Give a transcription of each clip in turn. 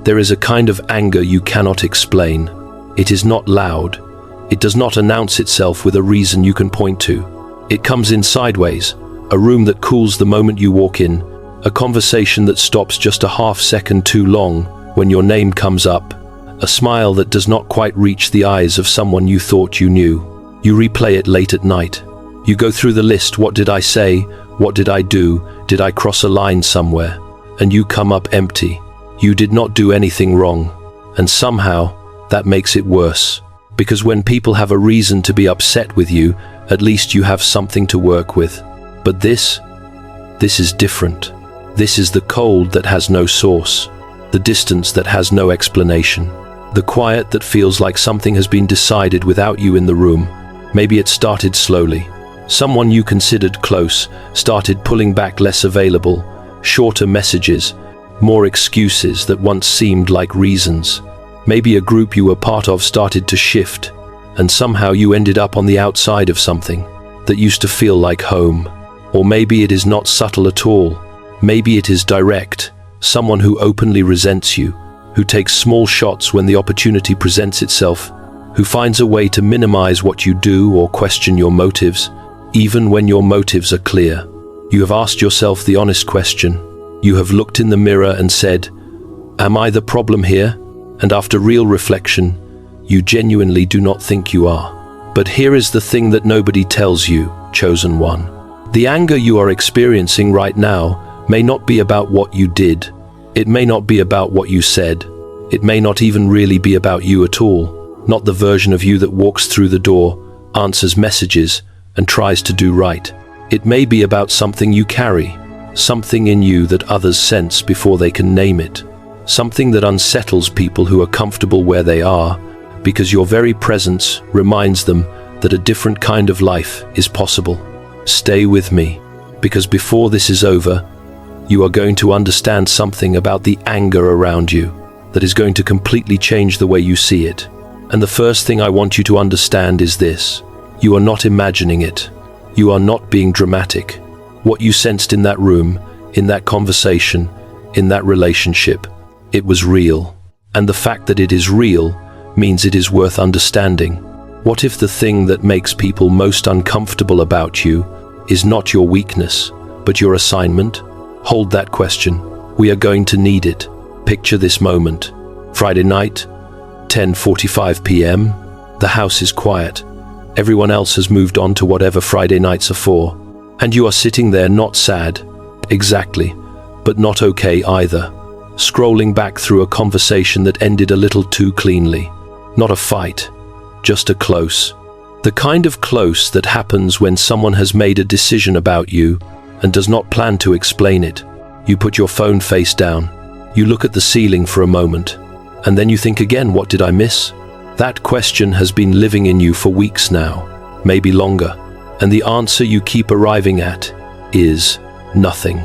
There is a kind of anger you cannot explain. It is not loud. It does not announce itself with a reason you can point to. It comes in sideways, a room that cools the moment you walk in, a conversation that stops just a half second too long when your name comes up, a smile that does not quite reach the eyes of someone you thought you knew. You replay it late at night. You go through the list, what did I say? What did I do? Did I cross a line somewhere? And you come up empty. You did not do anything wrong. And somehow, that makes it worse. Because when people have a reason to be upset with you, at least you have something to work with. But this is different. This is the cold that has no source, the distance that has no explanation, the quiet that feels like something has been decided without you in the room. Maybe it started slowly. Someone you considered close started pulling back, less available, shorter messages, more excuses that once seemed like reasons. Maybe a group you were part of started to shift, and somehow you ended up on the outside of something that used to feel like home. Or maybe it is not subtle at all. Maybe it is direct, someone who openly resents you, who takes small shots when the opportunity presents itself, who finds a way to minimize what you do or question your motives, even when your motives are clear. You have asked yourself the honest question. You have looked in the mirror and said, "Am I the problem here?" And after real reflection, you genuinely do not think you are. But here is the thing that nobody tells you, chosen one. The anger you are experiencing right now may not be about what you did. It may not be about what you said. It may not even really be about you at all. Not the version of you that walks through the door, answers messages, and tries to do right. It may be about something you carry, something in you that others sense before they can name it. Something that unsettles people who are comfortable where they are, because your very presence reminds them that a different kind of life is possible. Stay with me, because before this is over, you are going to understand something about the anger around you that is going to completely change the way you see it. And the first thing I want you to understand is this. You are not imagining it. You are not being dramatic. What you sensed in that room, in that conversation, in that relationship, it was real. And the fact that it is real means it is worth understanding. What if the thing that makes people most uncomfortable about you is not your weakness, but your assignment? Hold that question. We are going to need it. Picture this moment. Friday night, 10:45 p.m. The house is quiet. Everyone else has moved on to whatever Friday nights are for. And you are sitting there, not sad, exactly, but not okay either. Scrolling back through a conversation that ended a little too cleanly. Not a fight, just a close. The kind of close that happens when someone has made a decision about you and does not plan to explain it. You put your phone face down. You look at the ceiling for a moment. And then you think again, what did I miss? That question has been living in you for weeks now, maybe longer. And the answer you keep arriving at is nothing.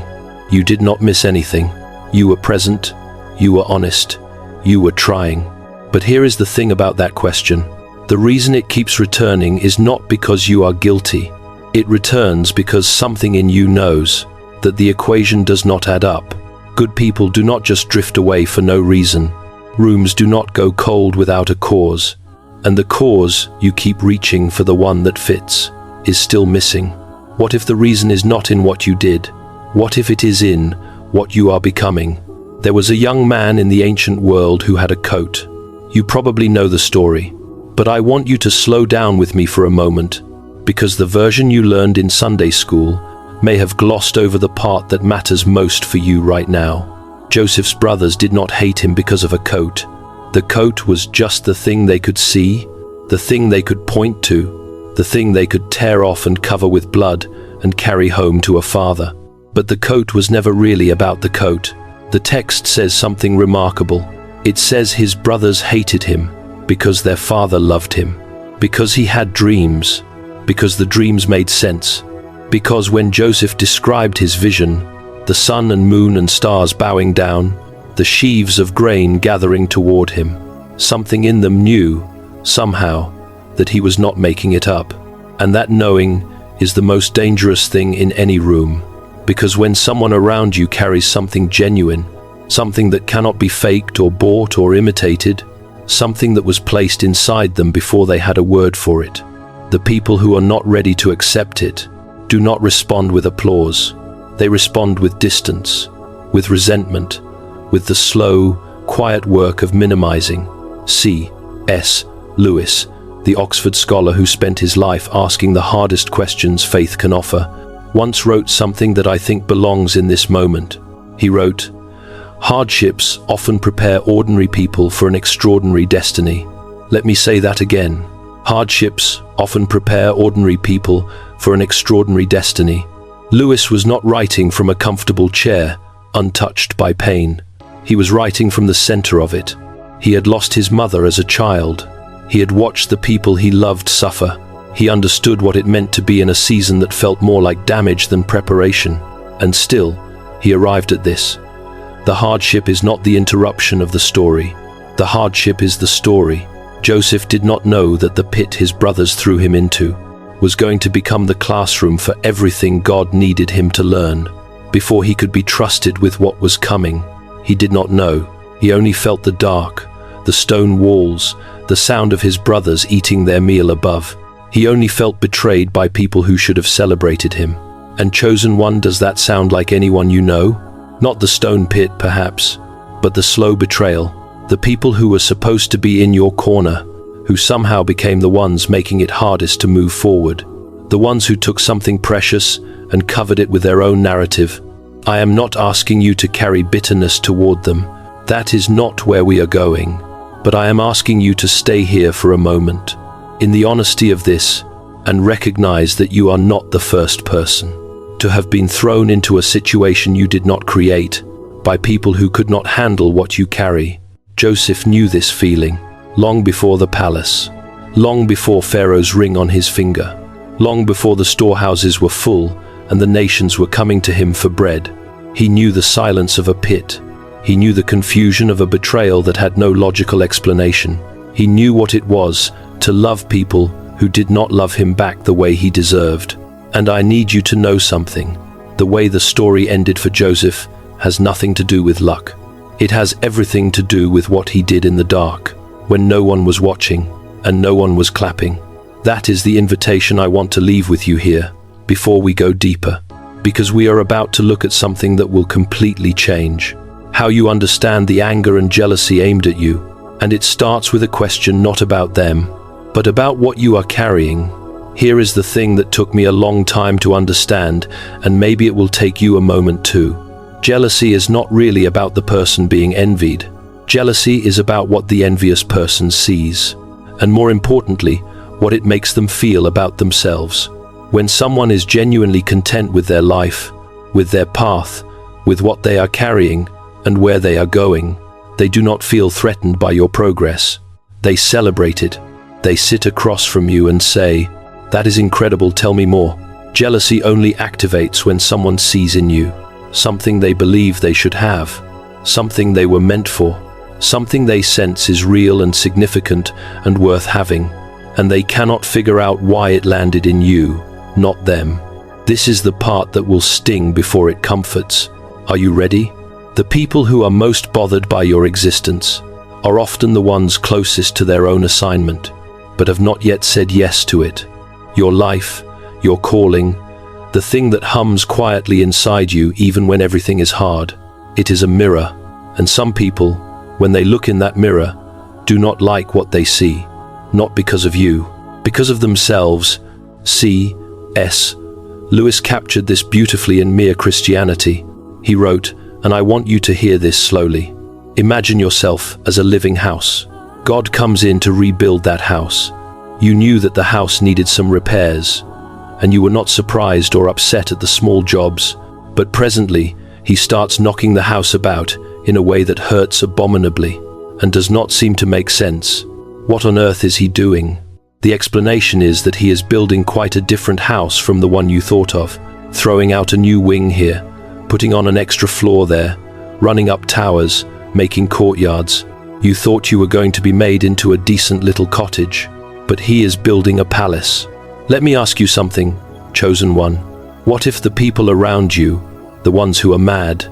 You did not miss anything. You were present. You were honest. You were trying. But here is the thing about that question. The reason it keeps returning is not because you are guilty. It returns because something in you knows that the equation does not add up. Good people do not just drift away for no reason. Rooms do not go cold without a cause. And the cause you keep reaching for, the one that fits, is still missing. What if the reason is not in what you did? What if it is in what you are becoming? There was a young man in the ancient world who had a coat. You probably know the story, but I want you to slow down with me for a moment, because the version you learned in Sunday school may have glossed over the part that matters most for you right now. Joseph's brothers did not hate him because of a coat. The coat was just the thing they could see, the thing they could point to, the thing they could tear off and cover with blood and carry home to a father. But the coat was never really about the coat. The text says something remarkable. It says his brothers hated him because their father loved him, because he had dreams, because the dreams made sense, because when Joseph described his vision, the sun and moon and stars bowing down, the sheaves of grain gathering toward him, something in them knew, somehow, that he was not making it up. And that knowing is the most dangerous thing in any room, because when someone around you carries something genuine, something that cannot be faked or bought or imitated, something that was placed inside them before they had a word for it. The people who are not ready to accept it do not respond with applause. They respond with distance, with resentment, with the slow, quiet work of minimizing. C.S. Lewis, the Oxford scholar who spent his life asking the hardest questions faith can offer, once wrote something that I think belongs in this moment. He wrote, "Hardships often prepare ordinary people for an extraordinary destiny." Let me say that again. Hardships often prepare ordinary people for an extraordinary destiny. Lewis was not writing from a comfortable chair, untouched by pain. He was writing from the center of it. He had lost his mother as a child. He had watched the people he loved suffer. He understood what it meant to be in a season that felt more like damage than preparation. And still, he arrived at this. The hardship is not the interruption of the story. The hardship is the story. Joseph did not know that the pit his brothers threw him into was going to become the classroom for everything God needed him to learn. Before he could be trusted with what was coming, he did not know. He only felt the dark, the stone walls, the sound of his brothers eating their meal above. He only felt betrayed by people who should have celebrated him. And chosen one, does that sound like anyone you know? Not the stone pit, perhaps, but the slow betrayal. The people who were supposed to be in your corner, who somehow became the ones making it hardest to move forward. The ones who took something precious and covered it with their own narrative. I am not asking you to carry bitterness toward them. That is not where we are going. But I am asking you to stay here for a moment, in the honesty of this, and recognize that you are not the first person to have been thrown into a situation you did not create, by people who could not handle what you carry. Joseph knew this feeling, long before the palace, long before Pharaoh's ring on his finger, long before the storehouses were full and the nations were coming to him for bread. He knew the silence of a pit. He knew the confusion of a betrayal that had no logical explanation. He knew what it was to love people who did not love him back the way he deserved. And I need you to know something. The way the story ended for Joseph has nothing to do with luck. It has everything to do with what he did in the dark, when no one was watching and no one was clapping. That is the invitation I want to leave with you here, before we go deeper, because we are about to look at something that will completely change how you understand the anger and jealousy aimed at you. And it starts with a question not about them, but about what you are carrying. Here is the thing that took me a long time to understand, and maybe it will take you a moment too. Jealousy is not really about the person being envied. Jealousy is about what the envious person sees, and more importantly, what it makes them feel about themselves. When someone is genuinely content with their life, with their path, with what they are carrying, and where they are going, they do not feel threatened by your progress. They celebrate it. They sit across from you and say, "That is incredible, tell me more." Jealousy only activates when someone sees in you something they believe they should have, something they were meant for, something they sense is real and significant and worth having, and they cannot figure out why it landed in you, not them. This is the part that will sting before it comforts. Are you ready? The people who are most bothered by your existence are often the ones closest to their own assignment, but have not yet said yes to it. Your life, your calling, the thing that hums quietly inside you even when everything is hard. It is a mirror, and some people, when they look in that mirror, do not like what they see, not because of you, because of themselves. C.S. Lewis captured this beautifully in Mere Christianity. He wrote, and I want you to hear this slowly. Imagine yourself as a living house. God comes in to rebuild that house. You knew that the house needed some repairs, and you were not surprised or upset at the small jobs, but presently he starts knocking the house about in a way that hurts abominably and does not seem to make sense. What on earth is he doing? The explanation is that he is building quite a different house from the one you thought of, throwing out a new wing here, putting on an extra floor there, running up towers, making courtyards. You thought you were going to be made into a decent little cottage, but he is building a palace. Let me ask you something, chosen one. What if the people around you, the ones who are mad,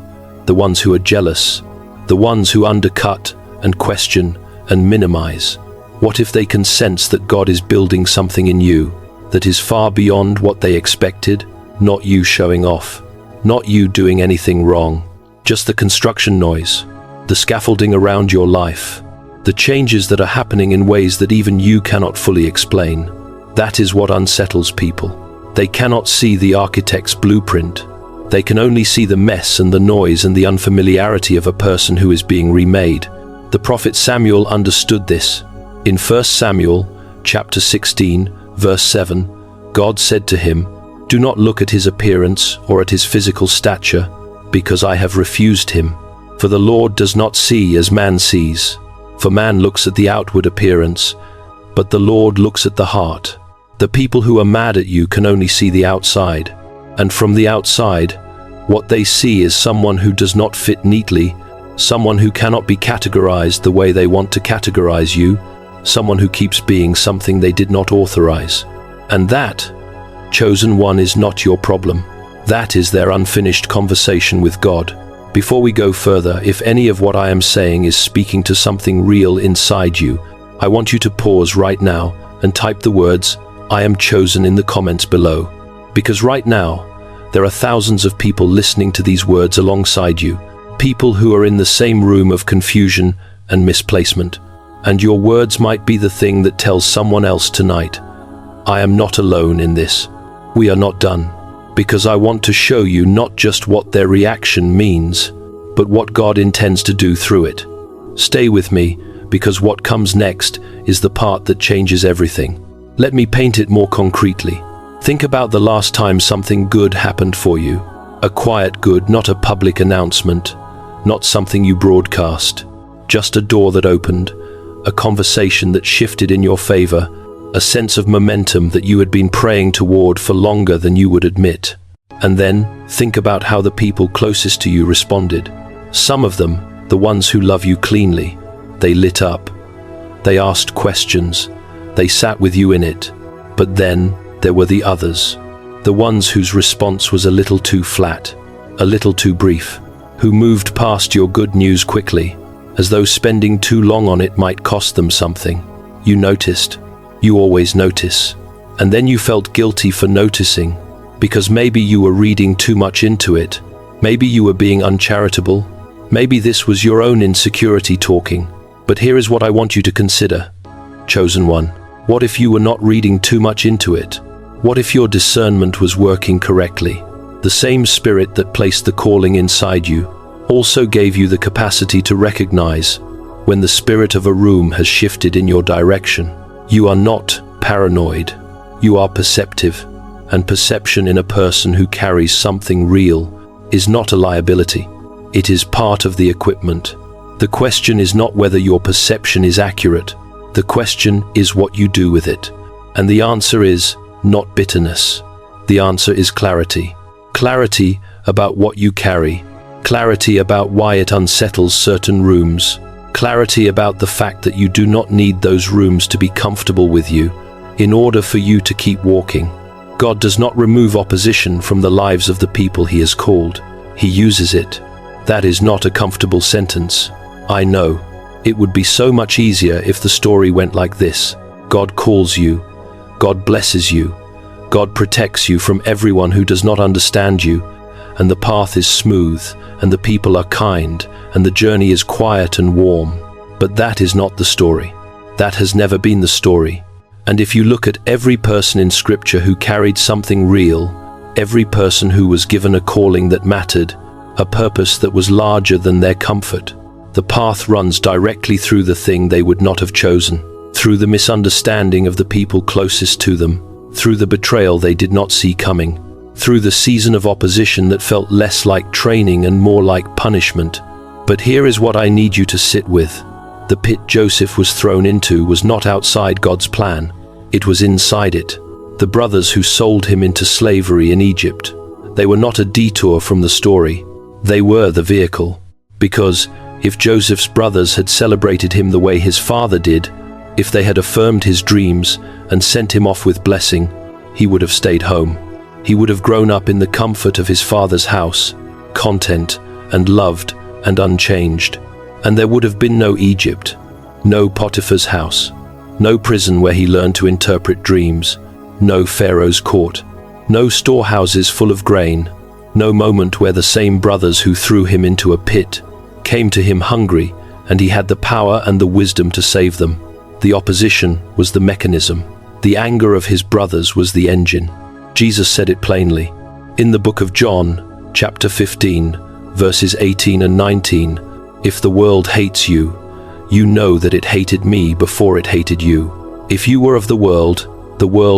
the ones who are jealous, the ones who undercut and question and minimize. What if they can sense that God is building something in you that is far beyond what they expected? Not you showing off, not you doing anything wrong, just the construction noise, the scaffolding around your life, the changes that are happening in ways that even you cannot fully explain. That is what unsettles people. They cannot see the architect's blueprint. They can only see the mess and the noise and the unfamiliarity of a person who is being remade. The prophet Samuel understood this. In 1 Samuel, chapter 16, verse 7, God said to him, "Do not look at his appearance or at his physical stature, because I have refused him. For the Lord does not see as man sees. For man looks at the outward appearance, but the Lord looks at the heart." The people who are mad at you can only see the outside. And from the outside, what they see is someone who does not fit neatly, someone who cannot be categorized the way they want to categorize you, someone who keeps being something they did not authorize. And that, chosen one, is not your problem. That is their unfinished conversation with God. Before we go further, if any of what I am saying is speaking to something real inside you, I want you to pause right now and type the words, "I am chosen," in the comments below. Because right now, there are thousands of people listening to these words alongside you, people who are in the same room of confusion and misplacement. And your words might be the thing that tells someone else tonight, "I am not alone in this. We are not done." Because I want to show you not just what their reaction means, but what God intends to do through it. Stay with me, because what comes next is the part that changes everything. Let me paint it more concretely. Think about the last time something good happened for you. A quiet good, not a public announcement, not something you broadcast. Just a door that opened, a conversation that shifted in your favor, a sense of momentum that you had been praying toward for longer than you would admit. And then, think about how the people closest to you responded. Some of them, the ones who love you cleanly, they lit up. They asked questions. They sat with you in it. But then, there were the others. The ones whose response was a little too flat, a little too brief, who moved past your good news quickly, as though spending too long on it might cost them something. You noticed. You always notice. And then you felt guilty for noticing, because maybe you were reading too much into it. Maybe you were being uncharitable. Maybe this was your own insecurity talking. But here is what I want you to consider. Chosen one, what if you were not reading too much into it? What if your discernment was working correctly? The same spirit that placed the calling inside you also gave you the capacity to recognize when the spirit of a room has shifted in your direction. You are not paranoid. You are perceptive. And perception in a person who carries something real is not a liability. It is part of the equipment. The question is not whether your perception is accurate. The question is what you do with it. And the answer is not bitterness. The answer is clarity. Clarity about what you carry. Clarity about why it unsettles certain rooms. Clarity about the fact that you do not need those rooms to be comfortable with you in order for you to keep walking. God does not remove opposition from the lives of the people He has called. He uses it. That is not a comfortable sentence. I know. It would be so much easier if the story went like this. God calls you. God blesses you. God protects you from everyone who does not understand you. And the path is smooth, and the people are kind, and the journey is quiet and warm. But that is not the story. That has never been the story. And if you look at every person in Scripture who carried something real, every person who was given a calling that mattered, a purpose that was larger than their comfort, the path runs directly through the thing they would not have chosen, through the misunderstanding of the people closest to them, through the betrayal they did not see coming, through the season of opposition that felt less like training and more like punishment. But here is what I need you to sit with. The pit Joseph was thrown into was not outside God's plan. It was inside it. The brothers who sold him into slavery in Egypt, they were not a detour from the story. They were the vehicle. Because if Joseph's brothers had celebrated him the way his father did, if they had affirmed his dreams and sent him off with blessing, he would have stayed home. He would have grown up in the comfort of his father's house, content and loved and unchanged. And there would have been no Egypt, no Potiphar's house, no prison where he learned to interpret dreams, no Pharaoh's court, no storehouses full of grain, no moment where the same brothers who threw him into a pit came to him hungry and he had the power and the wisdom to save them. The opposition was the mechanism. The anger of his brothers was the engine. Jesus said it plainly. In the book of John, chapter 15, verses 18 and 19, "If the world hates you, you know that it hated me before it hated you. If you were of the world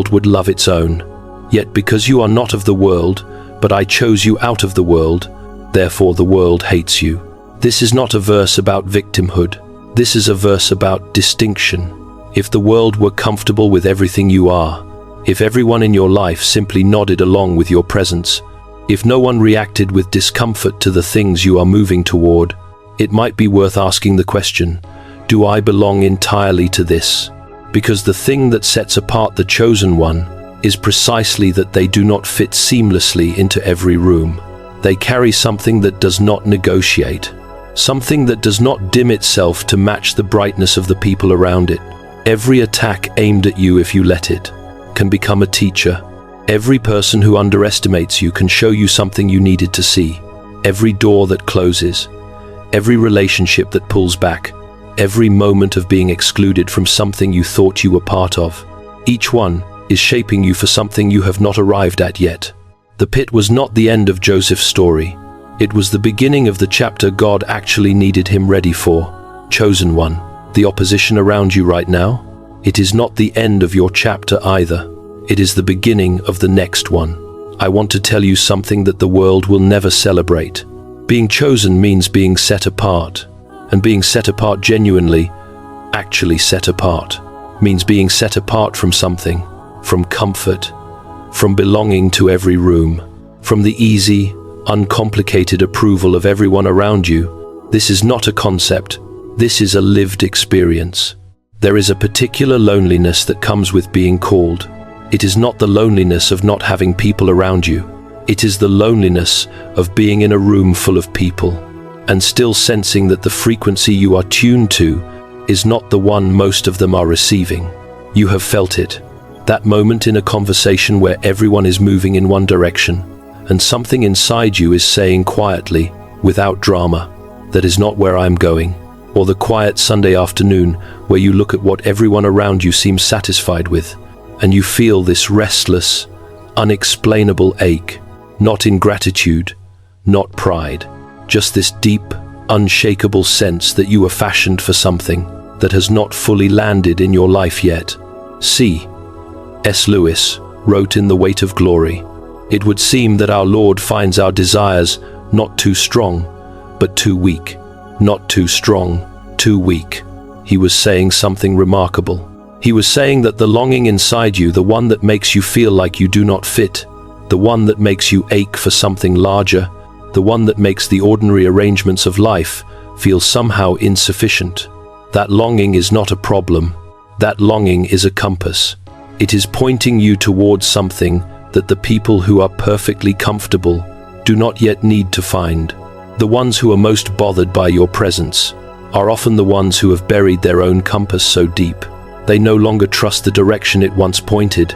would love its own. Yet because you are not of the world, but I chose you out of the world, therefore the world hates you." This is not a verse about victimhood. This is a verse about distinction. If the world were comfortable with everything you are, if everyone in your life simply nodded along with your presence, if no one reacted with discomfort to the things you are moving toward, it might be worth asking the question, do I belong entirely to this? Because the thing that sets apart the chosen one is precisely that they do not fit seamlessly into every room. They carry something that does not negotiate, something that does not dim itself to match the brightness of the people around it. Every attack aimed at you, if you let it, can become a teacher. Every person who underestimates you can show you something you needed to see. Every door that closes, every relationship that pulls back, every moment of being excluded from something you thought you were part of, each one is shaping you for something you have not arrived at yet. The pit was not the end of Joseph's story. It was the beginning of the chapter God actually needed him ready for. Chosen one, the opposition around you right now, it is not the end of your chapter either. It is the beginning of the next one. I want to tell you something that the world will never celebrate. Being chosen means being set apart. And being set apart genuinely, actually set apart, means being set apart from something, from comfort, from belonging to every room, from the easy, uncomplicated approval of everyone around you. This is not a concept, this is a lived experience. There is a particular loneliness that comes with being called. It is not the loneliness of not having people around you. It is the loneliness of being in a room full of people and still sensing that the frequency you are tuned to is not the one most of them are receiving. You have felt it. That moment in a conversation where everyone is moving in one direction and something inside you is saying quietly, without drama, that is not where I'm going. Or the quiet Sunday afternoon where you look at what everyone around you seems satisfied with and you feel this restless, unexplainable ache, not ingratitude, not pride, just this deep, unshakable sense that you were fashioned for something that has not fully landed in your life yet. C.S. Lewis wrote in The Weight of Glory, "It would seem that our Lord finds our desires not too strong, but too weak. Not too strong, too weak." He was saying something remarkable. He was saying that the longing inside you, the one that makes you feel like you do not fit, the one that makes you ache for something larger, the one that makes the ordinary arrangements of life feel somehow insufficient. That longing is not a problem. That longing is a compass. It is pointing you towards something that the people who are perfectly comfortable do not yet need to find. The ones who are most bothered by your presence are often the ones who have buried their own compass so deep, they no longer trust the direction it once pointed,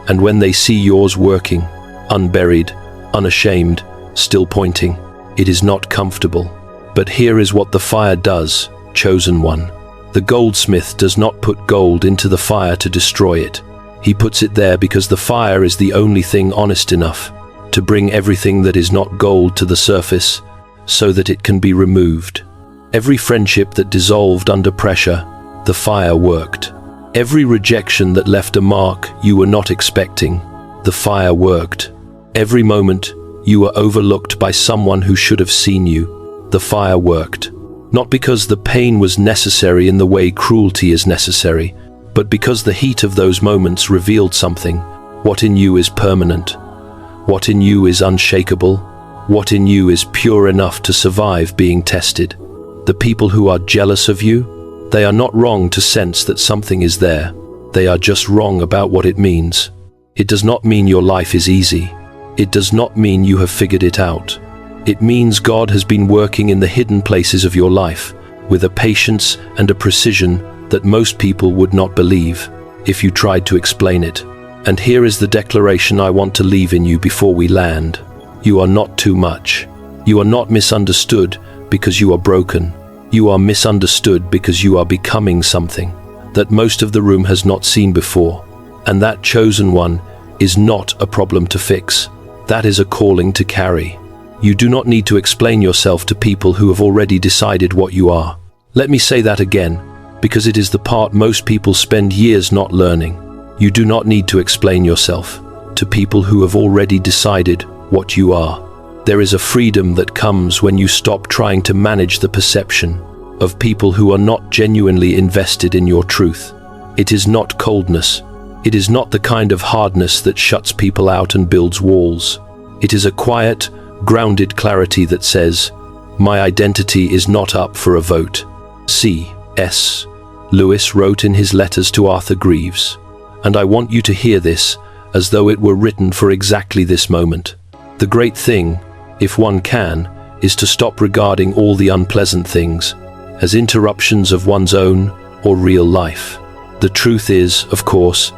and when they see yours working, unburied, unashamed, still pointing, it is not comfortable. But here is what the fire does, chosen one. The goldsmith does not put gold into the fire to destroy it. He puts it there because the fire is the only thing honest enough to bring everything that is not gold to the surface so that it can be removed. Every friendship that dissolved under pressure, the fire worked. Every rejection that left a mark you were not expecting, the fire worked. Every moment you were overlooked by someone who should have seen you, the fire worked. Not because the pain was necessary in the way cruelty is necessary, but because the heat of those moments revealed something. What in you is permanent? What in you is unshakable? What in you is pure enough to survive being tested? The people who are jealous of you, they are not wrong to sense that something is there. They are just wrong about what it means. It does not mean your life is easy. It does not mean you have figured it out. It means God has been working in the hidden places of your life, with a patience and a precision that most people would not believe if you tried to explain it. And here is the declaration I want to leave in you before we land. You are not too much. You are not misunderstood because you are broken. You are misunderstood because you are becoming something that most of the room has not seen before. And that chosen one is not a problem to fix. That is a calling to carry. You do not need to explain yourself to people who have already decided what you are. Let me say that again, because it is the part most people spend years not learning. You do not need to explain yourself to people who have already decided what you are. There is a freedom that comes when you stop trying to manage the perception of people who are not genuinely invested in your truth. It is not coldness. It is not the kind of hardness that shuts people out and builds walls. It is a quiet, grounded clarity that says, "My identity is not up for a vote." C.S. Lewis wrote in his letters to Arthur Greeves, and I want you to hear this as though it were written for exactly this moment. The great thing, if one can, is to stop regarding all the unpleasant things as interruptions of one's own or real life. The truth is, of course,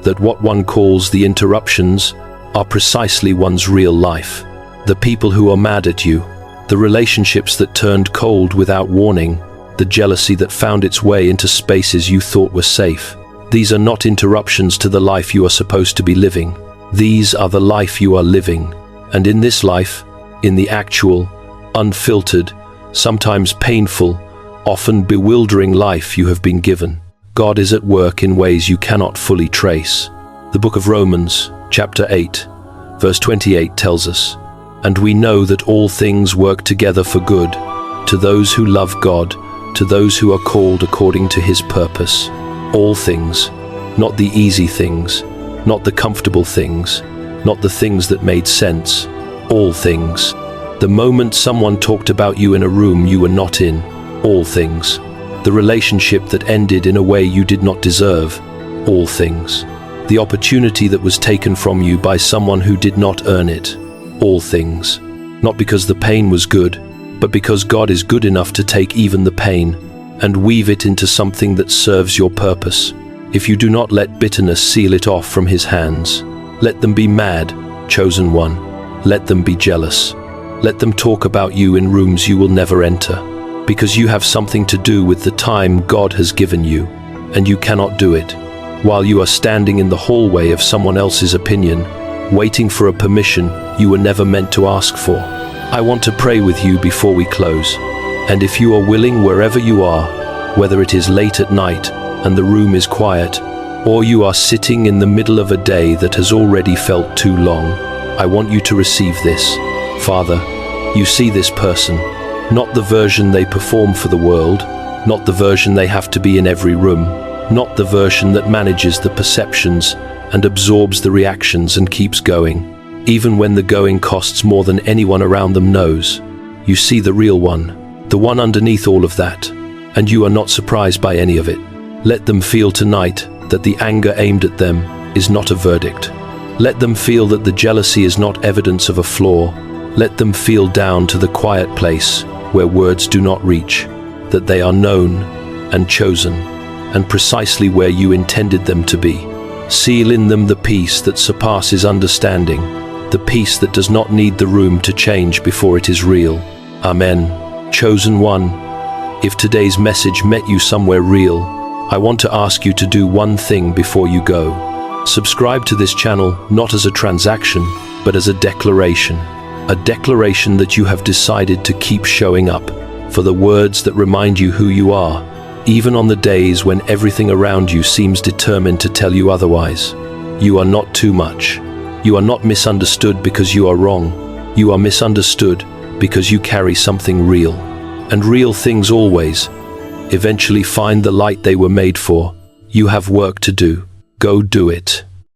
that what one calls the interruptions are precisely one's real life. The people who are mad at you, the relationships that turned cold without warning, the jealousy that found its way into spaces you thought were safe. These are not interruptions to the life you are supposed to be living. These are the life you are living. And in this life, in the actual, unfiltered, sometimes painful, often bewildering life you have been given, God is at work in ways you cannot fully trace. The book of Romans, chapter 8, verse 28 tells us, "And we know that all things work together for good, to those who love God, to those who are called according to his purpose." All things, not the easy things, not the comfortable things, not the things that made sense. All things. The moment someone talked about you in a room you were not in. All things. The relationship that ended in a way you did not deserve. All things. The opportunity that was taken from you by someone who did not earn it. All things. Not because the pain was good, but because God is good enough to take even the pain and weave it into something that serves your purpose. If you do not let bitterness seal it off from his hands, let them be mad, chosen one. Let them be jealous. Let them talk about you in rooms you will never enter, because you have something to do with the time God has given you, and you cannot do it while you are standing in the hallway of someone else's opinion, waiting for a permission you were never meant to ask for. I want to pray with you before we close. And if you are willing, wherever you are, whether it is late at night and the room is quiet, or you are sitting in the middle of a day that has already felt too long, I want you to receive this. Father, you see this person, not the version they perform for the world, not the version they have to be in every room, not the version that manages the perceptions and absorbs the reactions and keeps going, even when the going costs more than anyone around them knows. You see the real one, the one underneath all of that, and you are not surprised by any of it. Let them feel tonight that the anger aimed at them is not a verdict. Let them feel that the jealousy is not evidence of a flaw. Let them feel down to the quiet place where words do not reach, that they are known and chosen, and precisely where you intended them to be. Seal in them the peace that surpasses understanding, the peace that does not need the room to change before it is real. Amen. Chosen one, if today's message met you somewhere real, I want to ask you to do one thing before you go. Subscribe to this channel not as a transaction, but as a declaration that you have decided to keep showing up for the words that remind you who you are, even on the days when everything around you seems determined to tell you otherwise. You are not too much. You are not misunderstood because you are wrong. You are misunderstood because you carry something real. And real things always, eventually find the light they were made for. You have work to do. Go do it.